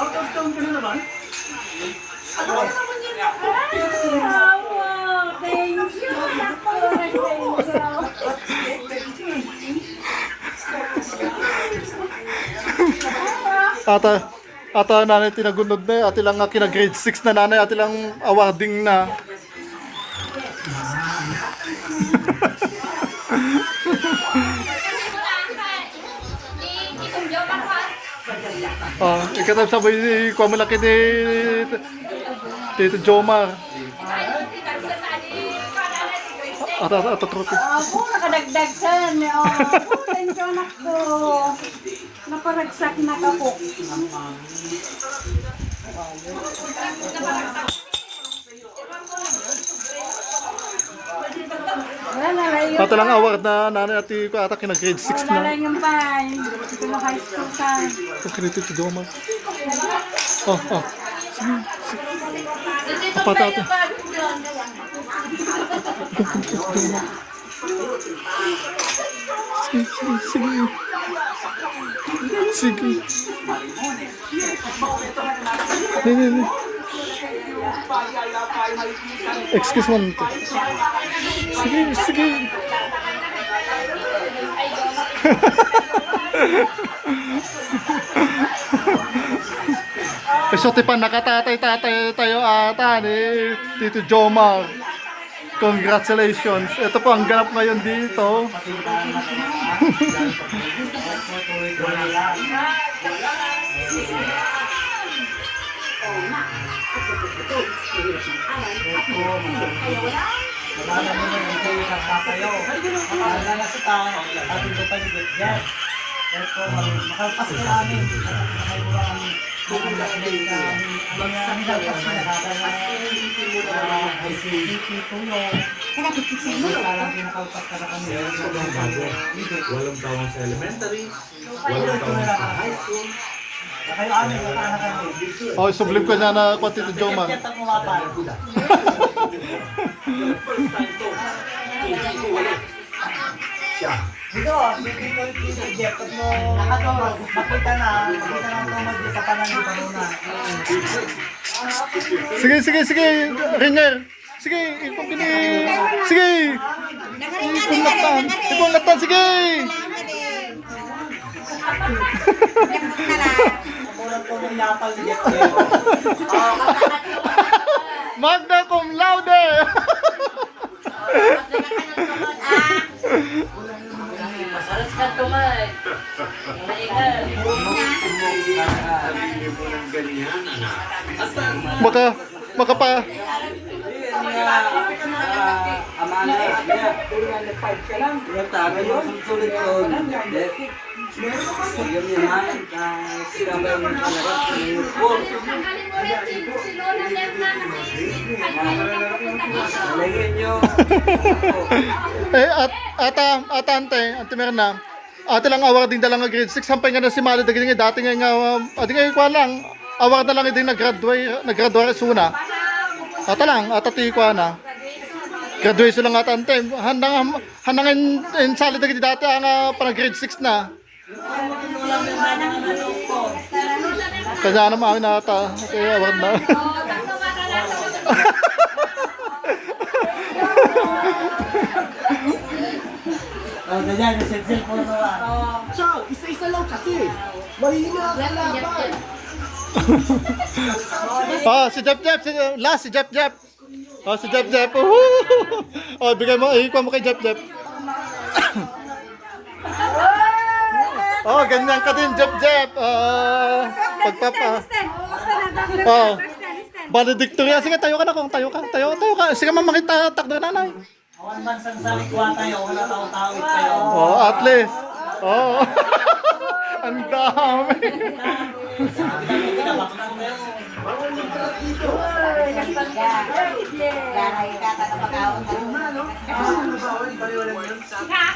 Out of town ka na naman? Ano ka naman yun? Wow, thank you. Ata nanay tinagunod na, ati lang nga kina grade 6 na nanay, ati lang awarding na. Ikaw sabay ko malaki ni Tito Jomar. Ata trophy. Ako, nakadagdag sa niyo. Thank you, anak ko. Naparagsak na kapok. Ata lang award na nanay ati ko ata kina grade 6 Wala na. lang yung bahay. Ito na high school ka. Kini Tito Jomar. Sige. Apata ate. Sige. Nih. Excuse me. Sige. Esote pa nakatatay tayo ata ni Tito Jomar. Congratulations. Ito po ang ganap ngayon dito. Wala mo na yung kayo kakatayo. Wala na sa tao. Ating ko pa yung dyan. Ito, makalpas ko namin. Nakaiwa kami. Makalpas din kami. Ang nalpas ko nakatawa. ICDP po yun. Parang pinakalpas ka na kami. Walang tawang sa elementary. Walang tawang sa high school. Kayo amin, nakaanak kami. Oh, sublim ko na na kwa Tito Jomar. Chat ang umapal. Dito, dito yung Jeff. Pag mo makita na tumag sa panangin pa muna. Sige. Ringer. Sige, ipong kini. Sige. Ipong latan, sige. Murang po ng yapal ni Jeff. Magna cum laude. Masalas ka tumay. Maingat. Maka pa. Ate Merna. Ate lang award din dalang grade 6 sampay nga na si Mali daging dati nga adi nga kwa lang award na lang din nag-graduate suna. Ata lang atati kwa na. Graduation lang ata ante. Handang sali daging dati ang para grade 6 na. Kaya naman amin ata. Kaya award na. Ganyan, nasa-cell po naman. Siya, isa-isa lang kasi. Mahina ka laban. Si Jeff. Si Jeff. Si Jeff. Bigay mo, ikuha mo kay Jeff. Ganyan ka din, Jeff. Pagpapa. Valedictory. Sige, tayo ka na kung tayo ka. Sige, makita takdo na nanay. Awan man sa salikwa tayo, wala tao-tawid tayo. At least. Ang dami. Kaya, kaya, kaya,